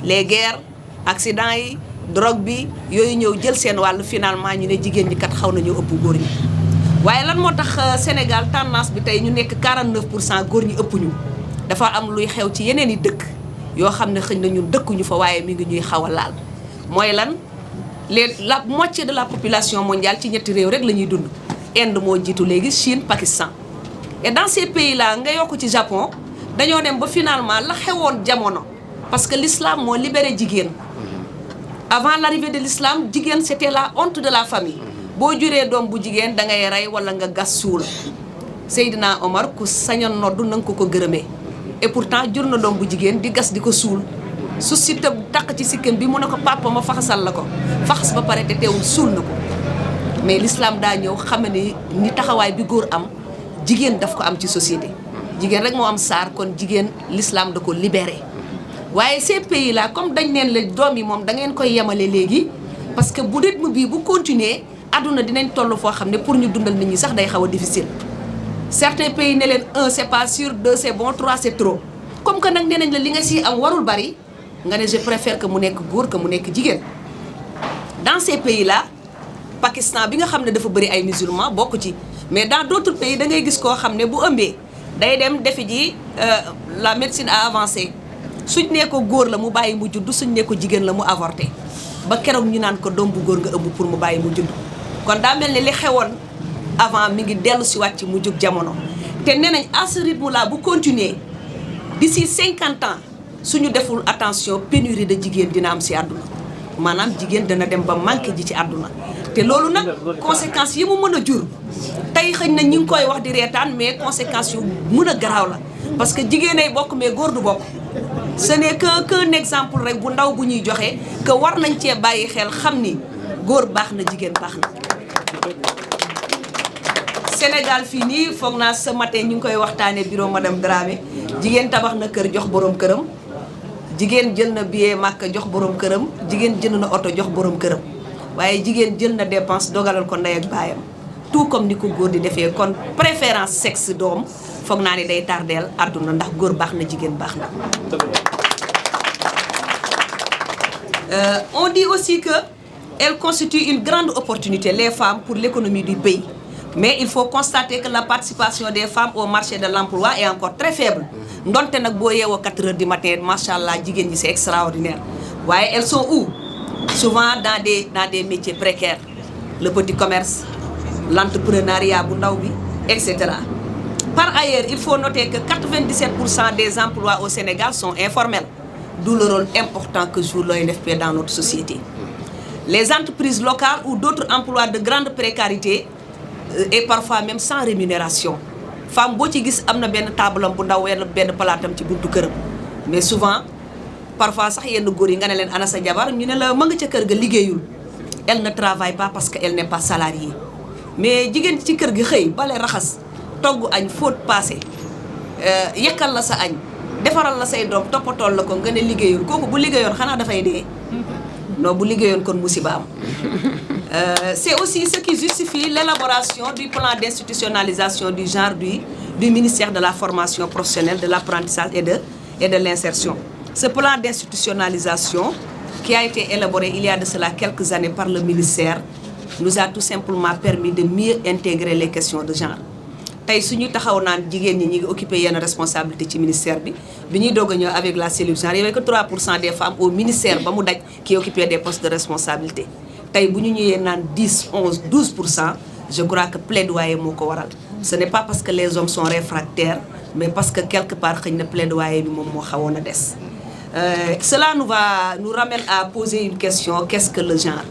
les guerres accidents yi drogue bi yooyu ñëw jël seen wàllu finalement ñu ne jigéen ñi kat xaw nañu ëpp góor ñi waaye lan moo tax Sénégal tendance bi tey ñu nekk 49% góor ñi ëpp ñu dafa am luy xew ci yeneen i dëkk yoo xam ne xëy na ñun dëkkuñu fa waaye mi ngi ñuy xaw a laal mooy lan la moitié de la population mondiale ci ñetti réew rek la ñuy dund Inde moo jiitu léegi Chine Pakistan et dans ces pays là nga yokk ci Japon dañoo dem ba finalement la xewoon jamono parce que l'islam moo libéré jigéen avant l'arrivée de l'islam jigéen c'était la honte de la famille boo juree doom bu jigéen da ngay rey wala nga gas suul Seydina Omar ku sañoon noddu na nga ko gërëmee et pourtant jur na doom bu jigéen di gas di ko suul su si tëb takk ci sikkim bi mu ne ko papa ma faxasal la ko faxas ba pare te teewul suul na ko mais l'islam daa ñëw xam ne ni taxawaay bi góor am jigéen daf ko am ci société jigéen rek moo am saar kon jigéen l'islam da ko libéré waaye ces pays là comme dañ neen la doom yi moom da ngeen koy yemale léegi parce que bu rythme bii bu continuer àdduna dinañ toll foo xam ne pour ñu dundal nit ñi sax day xaw a difficile certains pays ne leen 1 c'est pas sûr 2 c'est bon 3 c'est trop comme que nag nee nañ la li nga si am warul bari nga ne je préfère que mu nekk góor que mu nekk jigéen dans ces pays là Pakistan bi nga xam ne dafa bëri ay musulmans bokk ci mais dans d'autres pays da ngay gis koo xam ne bu ëmbee day dem defi ji la médecine a avancé suñ nee ko góor la mu bàyyi mu judd suñ nee ko jigéen la mu avorté ba keroog ñu naan ko doom bu góor nga ëmb pour mu bàyyi mu judd kon daa mel ne li xewoon avant mi ngi dellu si waat ci mu jug jamono te nee nañ à ce rythme là bu continuer d'ici 50 ans suñu deful attention pénurie de jigéen dina am si àdduna maanaam jigéen dana dem ba manqué ji ci àdduna te loolu nag conséquences yi mu mën a jur tey xëy na ñi ngi koy wax di reetaan mais conséquences yu mën a garaaw la parce que jigéen ay bokk mais góor du bokk ce n'est qu'un exemple rek bu ndaw bu ñuy joxe que war nañ cee bàyyi xel xam ni góor baax na jigéen baax na Sénégal fii nii foog naa ce matin ñu ngi koy waxtaanee bureau madame Dramé jigéen tabax na kër jox borom këram jigéen jël na billet màkk jox borom këram jigéen jënd na oto jox borom këram waaye jigéen jël na dépense dogalal ko ndey ak baayam tout comme ni ko góor di defee kon préférence sexe doom foog naa ni day tardeel àdduna ndax góor baax na jigéen baax na. On dit aussi que elle constitue une grande opportunité les femmes pour l'économie du pays mais il faut constater que la participation des femmes au marché de l'emploi est encore très faible ndonte nag boo yeewoo 4 heures du matin macha allah jigéen ñi c'est extraordinaire waaye elles sont où souvent dans des métiers précaires le petit commerce l'entrepreneuriat bu ndaw bi etc. Par ailleurs il faut noter que 97% des emplois au Sénégal sont informels d'où le rôle important que joue l'ONFP dans notre société. Les entreprises locales ou d'autres emplois de grande précarité et parfois même sans rémunération femme boo ci gis am na benn taabalam bu ndaw wala benn palaatam ci buntu këram mais souvent parfois sax yenn góor yi nga ne leen ana sa jabar ñu ne la ma nga ca kër ga liggéeyul elle ne travaille pas parce que elle n'est pas salariée mais jigéen ci kër gi xëy bale raxas togg añ fóot paase yekkal la sa añ defaral la say doom toppatool la ko nga ne liggéeyul kooku bu liggéeyoon xanaa dafay dee non bu liggéeyoon kon musiba am c'est aussi ce qui justifie l'élaboration du plan d'institutionnalisation du genre du ministère de la formation professionnelle, de l'apprentissage et de l'insertion. Ce plan d'institutionnalisation qui a été élaboré il y a de cela quelques années par le ministère nous a tout simplement permis de mieux intégrer les questions de genre. tey suñu taxaw naan jigéen ñi ñi ngi occupé yenn responsabilité ci ministère bi ñuy doog a ñëw avec la cellule genre il y avait que 3% des femmes au ministère ba mu daj qui occupaient des postes de responsabilité tey bu ñu ñëwee naan 10 11 12% je crois que plaidoyer moo ko waral ce n'est pas parce que les hommes sont réfractaires mais parce que quelque part xëy na plaidoyer bi moom moo xawoon a des cela nous ramène à poser une question: qu'est-ce que le genre?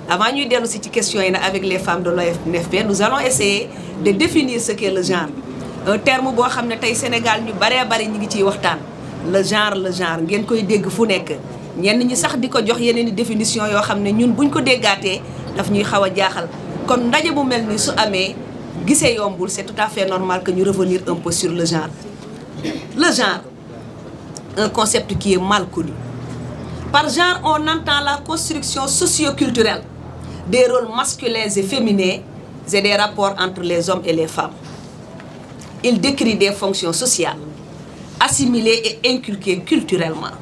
Avant ñuy dellu si ci question yi nag avec les femmes de l'ONFP nous allons essayer de définir ce qu'est le genre, un terme boo xam ne tey Sénégal ñu baree bari ñu ngi ciy waxtaan le genre ngeen koy dégg fu nekk ñenn ñi sax di ko jox yeneen i définition yoo xam ne ñun buñ ko déggaatee daf ñuy xaw a jaaxal kon ndaje bu mel ni su amee gisee yombul c'est tout à fait normal que ñu revenir un peu sur le genre. Le genre, un concept qui est mal connu. Par genre on entend la construction socio-culturelle des rôles masculins et féminins et des rapports entre les hommes et les femmes. Il décrit des fonctions sociales assimilées et inculquées culturellement.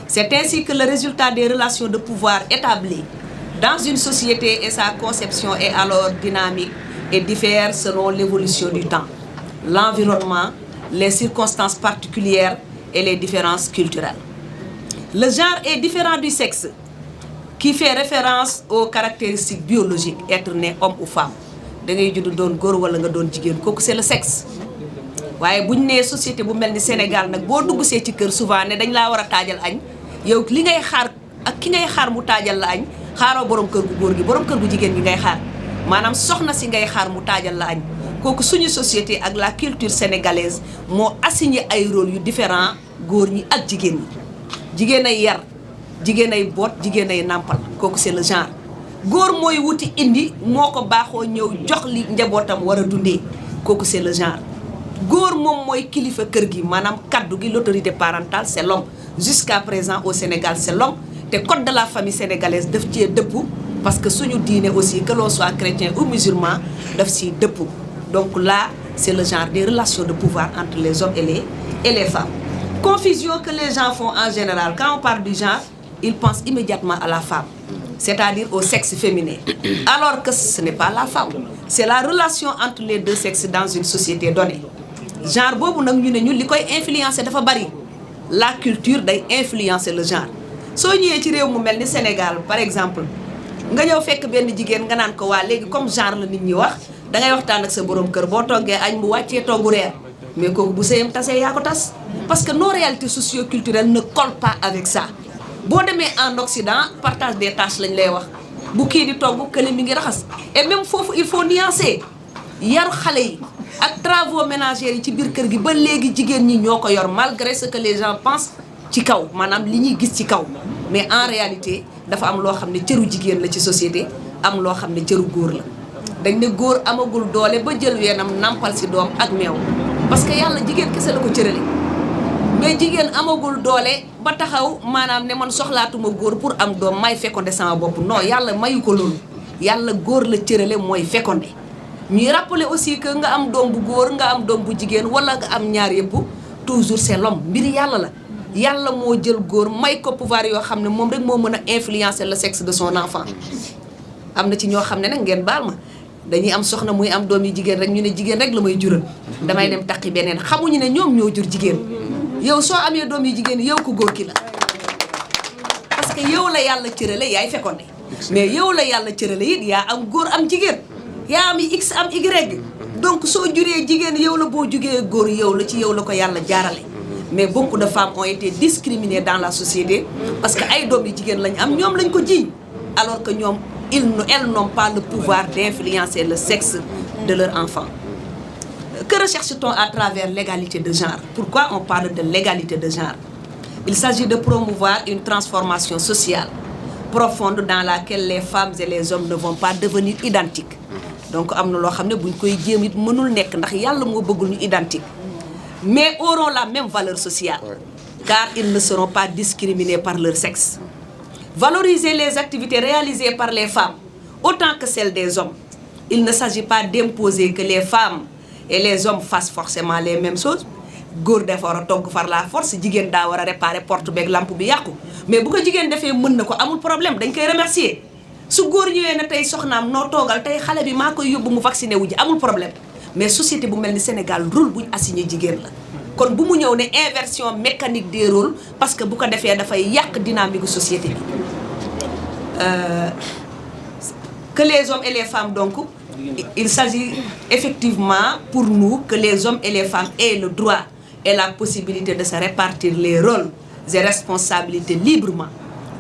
C'est ainsi que le résultat des relations de pouvoir établies dans une société et sa conception est alors dynamique et diffère selon l'évolution du temps, l'environnement, les circonstances particulières et les différences culturelles. Le genre est différent du sexe, qui fait référence aux caractéristiques biologiques, être né homme ou femme. Da ngay judd doon góor wala nga doon jigéen kooku c'est le sexe. waaye bu ñu nee société bu mel ni Sénégal nag boo dugg see ci kër souvent ne dañ laa war a taajal añ yow li ngay xaar ak ki ngay xaar mu taajal la añ xaaroo borom kër gu góor gi borom kër gu jigéen gi ngay xaar maanaam soxna si ngay xaar mu taajal la añ kooku suñu société ak la culture sénégalaise moo assigné ay rôle yu différent góor ñi ak jigéen ñi. jigéen ay yar jigéen ay boot jigéen ay nàmpal kooku c'est le genre góor mooy wuti indi moo ko baaxoo ñëw jox li njabootam war a dundee kooku c'est le genre. góor moom mooy kilifa kër gi maanaam kaddu gi l'autorité parentale c'est l'homme jusqu'à présent au Sénégal c'est l'homme te code de la famille sénégalaise daf cee dëpp parce que suñu diine aussi que l'on soit chrétien ou musulman daf ciy dëpp donc là c'est le genre des relations de pouvoir entre les hommes et les femmes. Confusion que les gens font en général quand on parle du genre ils pensent immédiatement à la femme, c'est-à-dire au sexe féminin, alors que ce n'est pas la femme, c'est la relation entre les deux sexes dans une société donnée. Genre boobu nag ñu ne ñu li koy influencer dafa bari la culture day influencer le genre. soo ñëwee ci réew mu mel ni Sénégal par exemple nga ñëw fekk benn jigéen nga naan ko waa léegi comme genre la nit ñi wax da ngay waxtaan ak sa borom kër boo toggee añ bu wàccee toggu reer mais kooku bu sëyam tasee yaa ko tas parce que nos réalités socio-culturelles ne collent pas avec ça. boo demee en Occident partage des tâches lañ lay wax bu kii di togg kële mi ngi raxas et même foofu il faut nuancer yar xale yi ak travaux ménagers yi ci biir kër gi ba léegi jigéen ñi ñoo ko yor malgré ce que les gens pensent ci kaw maanaam li ñuy gis ci kaw mais en réalité dafa am loo xam ne cëru jigéen la ci société am loo xam ne cëru góor la. dañ ne góor amagul doole ba jël weenam nampal si doom ak meew parce que yàlla jigéen kese la ko cërale mais jigéen amagul doole ba taxaw maanaam ne man soxlaatuma góor pour am doom may fécondé sama bopp non yàlla mayu ko loolu yàlla góor la cërale mooy fécondé. ñuy rappeler aussi que nga am doom bu góor nga am doom bu jigéen wala nga am ñaar yëpp toujours c'est l'homme mbir yàlla la yàlla moo jël góor may ko pouvoir yoo xam ne moom rek moo mën a influencer le sexe de son enfant. am na ci ñoo xam ne nag ngeen baal ma dañuy am soxna muy am doom yi jigéen rek ñu ne jigéen rek la may jural damay dem takki beneen xamuñu ne ñoom ñoo jur jigéen yow soo amee doom yi jigéen yow ko góor ki la parce que yow la yàlla cërale yaay fécondé mais yow la yàlla cërale it yaa am góor am jigéen. yaa am X am Y donc soo juree jigéen yow la boo jugee góor yow la ci yow la ko yàlla jaarale mais beaucoup de femmes ont été discriminées dans la société parce que ay doom yi jigéen lañ am ñoom lañ ko jiiñ alors que ñoom elles n'ont pas le pouvoir d'influencer le sexe de leur enfant. Que recherche-t-on à travers l'égalité de genre? Pourquoi on parle de l'égalité de genre? Il s'agit de promouvoir une transformation sociale profonde dans laquelle les femmes et les hommes ne vont pas devenir identiques. Donc am na loo xam ne buñ koy jéem it mënul nekk ndax yàlla moo bëggul ñu identique mais auront la même valeur sociale car ils ne seront pas discriminés par leur sexe. Valoriser les activités réalisées par les femmes autant que celles des hommes. Il ne s'agit pas d'imposer que les femmes et les hommes fassent forcément les mêmes choses. góor dafa war a togg far la force jigéen daa war a réparer porte beeg lampe bi yàqu mais bu ko jigéen defee mën na ko amul problème dañ koy remercier. su góor ñëwee na tey soxnaam noo toogal tey xale bi maa koy yóbbu mu vacciné wu ji amul problème mais société bu mel ni Sénégal rôle buñ assigné jigéen la kon bu mu ñëw ne inversion mécanique des rôles parce que bu ko defee dafay yàq dynamique société bi. Que les hommes et les femmes donc il s'agit effectivement pour nous que les hommes et les femmes aient le droit et la possibilité de se répartir les rôles et responsabilités librement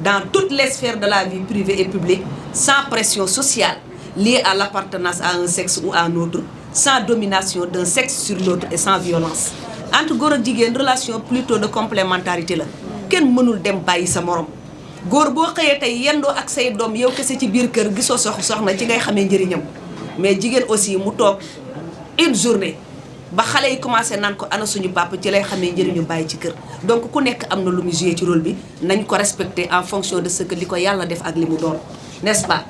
dans toutes les sphères de la vie privée et publique, sans pression sociale liée à l'appartenance à un sexe ou à un autre, sans domination d'un sexe sur l'autre et sans violence. Entre góor ak jigéen relation plutôt de complémentarité la kenn mënul dem bàyyi sa morom góor boo xëyee tey yendoo ak say doom yow kese ci biir kër gisoo soxna ci ngay xamee njëriñam mais jigéen aussi mu toog une journée ba xale yi commencé naan ko ana suñu papa ci lay xamee njëriñu bàyyi ci kër donc ku nekk am na lu mu joué ci rôle bi nañ ko respecter en fonction de ce que li ko yàlla def ak li mu doon n'est-ce pas.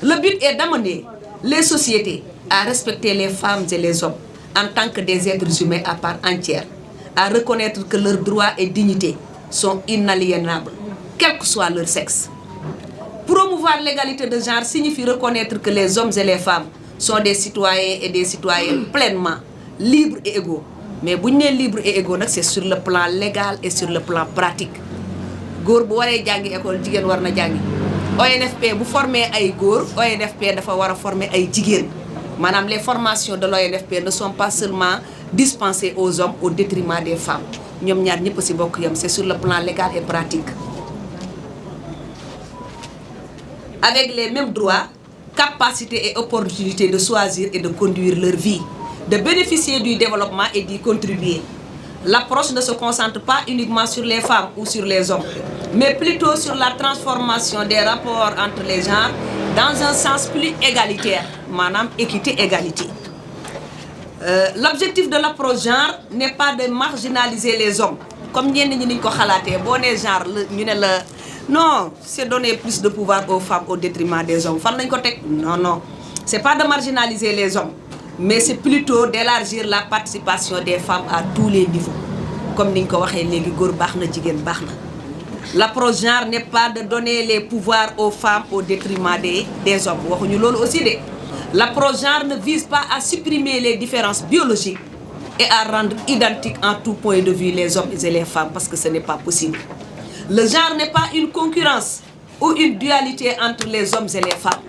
Le but est d'amener les sociétés à respecter les femmes et les hommes en tant que des êtres humains à part entière, à reconnaître que leurs droits et dignités sont inaliénables quel que soit leur sexe. Promouvoir l'égalité de genre signifie reconnaître que les hommes et les femmes sont des citoyens et des citoyennes pleinement libres et égaux. Mais bu ñu nee libre et égaux nag c'est sur le plan légal et sur le plan pratique. góor bu waree jàngi école jigéen war na jàngi ONFP bu formé ay góor ONFP dafa war a former ay jigéen maanaam les formations de l'ONFP ne sont pas seulement dispensées aux hommes au détriment des femmes ñoom ñaar ñëpp ci bokk yam c'est sur le plan légal et pratique. Avec les mêmes droits, capacités et opportunités de choisir et de conduire leur vie, de bénéficier du développement et d'y contribuer. L'approche ne se concentre pas uniquement sur les femmes ou sur les hommes, mais plutôt sur la transformation des rapports entre les genres dans un sens plus égalitaire, maanaam équité, égalité. L'objectif de l'approche genre n'est pas de marginaliser les hommes, comme ñenn ñi niñ ko xalaatee boo nee genre ñu ne la non c'est donner plus de pouvoir aux femmes au détriment des hommes fan lañ ko teg non c'est pas de marginaliser les hommes mais c'est plutôt d'élargir la participation des femmes à tous les niveaux comme niñ ko waxee léegi góor baax na jigéen baax na. L'approche genre n'est pas de donner les pouvoirs aux femmes au détriment des hommes waxuñu loolu aussi de. L'approche genre ne vise pas à supprimer les différences biologiques et à rendre identiques en tout point de vue les hommes et les femmes parce que ce n'est pas possible. Le genre n'est pas une concurrence ou une dualité entre les hommes et les femmes.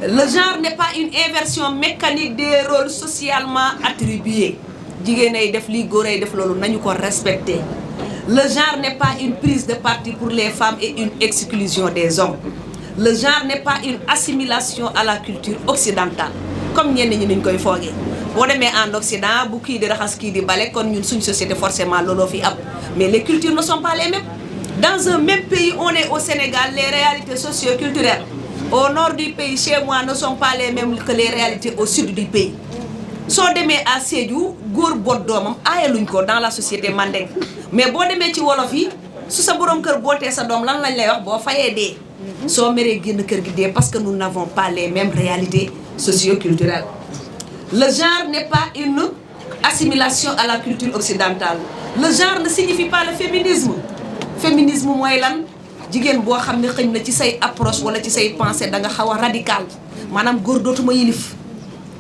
Le genre n'est pas une inversion mécanique des rôles socialement attribués. Jigéen ay def lii góor ay def loolu nañu ko respecter. Le genre n'est pas une prise de parti pour les femmes et une exclusion des hommes. Le genre n'est pas une assimilation à la culture occidentale comme ñenn ñi niñ koy foogee. boo demee en Occident bu kii di raxas kii di bale kon ñun suñ société forcément looloo fi am mais les cultures ne sont pas les mêmes. Dans un même pays on est au Sénégal les réalités socio-culturelles au nord du pays chez moi ne sont pas les mêmes que les réalités au sud du pays. soo demee à Sédhiou góor boot doomam aayaluñ ko dans la société mandeng mais boo demee ci wolof yi su sa borom kër bootee sa doom lan lañ lay wax boo fayee dee. soo meree génn kër gi dee parce que nous n'avons pas les mêmes réalités socio-culturelles. Le genre n'est pas une assimilation à la culture occidentale. Le genre ne signifie pas le féminisme. Féminisme mooy lan jigéen boo xam ne xëñ na ci say approche wala ci say pensée da nga xaw a radical maanaam góor dootuma yilif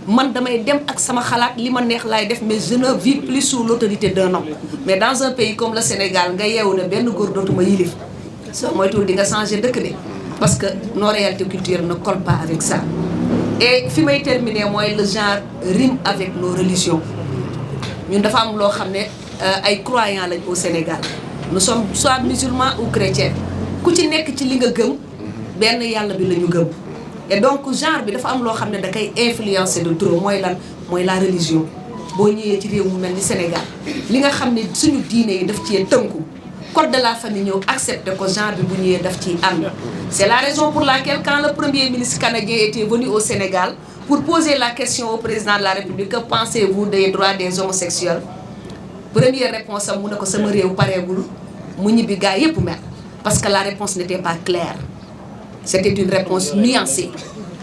man damay dem ak sama xalaat li ma neex laay def mais je ne vis plus sous l'autorité d'un homme. Mais dans un pays comme le Sénégal nga yeewu ne benn góor dootuma yilif soo moytuwul di nga changer dëkk de parce que nos réalités culturelles ne collent pas avec ça. Et fi may terminer mooy le genre rime avec nos religions ñun dafa am loo xam ne ay croyants lañ au Sénégal nous sommes soit musulmans ou chrétiens ku ci nekk ci li nga gëm benn yàlla bi la ñu gëm et donc genre bi dafa am loo xam ne da koy influencer de trop mooy lan mooy la religion boo ñëwee ci réew mu mel ni Sénégal li nga xam ne suñu diine yi daf cee tënku code de la famille ñëw accepté ko genre bi bu ñëwee daf ciy ànd. C'est la raison pour laquelle quand le premier ministre canadien était venu au Sénégal pour poser la question au président de la République que pensez-vous des droits des homosexuels première réponse am mu ne ko sama réew pareegul mu ñibbi gaa yépp mer parce que la réponse n'était pas claire c'était une réponse nuancée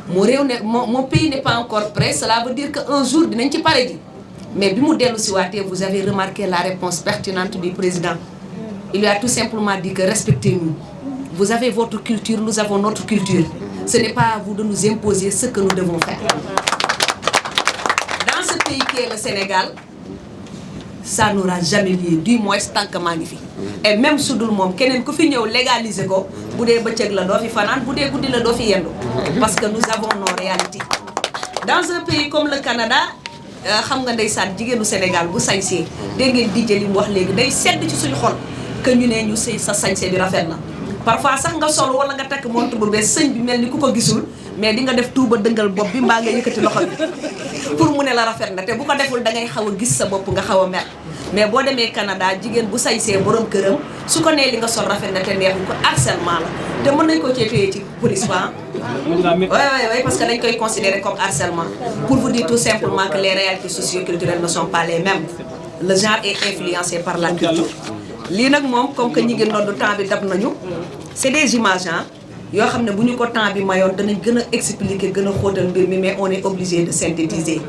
mon réew ne mon pays n'est pas encore prêt cela veut dire que un jour dinañ ci pare ji mais bi mu dellu si waatee vous avez remarqué la réponse pertinente du président il lui a tout simplement dit que respectez-nous. Vous avez votre culture, nous avons notre culture. Ce n'est pas à vous de nous imposer ce que nous devons faire. Dans ce pays qui est le Sénégal, ça n'aura jamais lieu, du moins tant que maa ngi fi. Et même su dul moom keneen ku fi ñëw légaliser ko bu dee bëccëg la doo fi fanaan bu dee guddi la doo fi yendu parce que nous avons nos réalités. Dans un pays comme le Canada xam nga ndeysaan jigéenu Sénégal bu sañsee dégg ngeen DJ li mu wax léegi day sedd ci suñu xol que ñu ne ñu sëy sa sañse bi rafet na. Parfois sax nga sol wala nga takk montre bu bees sëñ bi mel ni ku ko gisul mais di nga def tuuba dëngal bopp bi mbaa nga yëkkati loxo bi pour mu ne la rafet na te bu ko deful da ngay xaw a gis sa bopp nga xaw a mer mais boo demee Canada jigéen bu sañsee borom këram su ko nee li nga sol rafet na te neexu ko harcèlement la te mën nañ ko cee téye ci police ba oui parce que dañ koy considérer comme harcèlement pour vous dire tout simplement que les réalités socio-culturelles ne sont pas les mêmes. Le genre est influencé par la culture. lii nag moom comme que ñi ngi noddu temps bi dab nañu c'est des images yoo xam ne bu ñu ko temps bi mayoon danañ gën a expliquer gën a xóotal mbir mi mais on est obligé de synthétiser.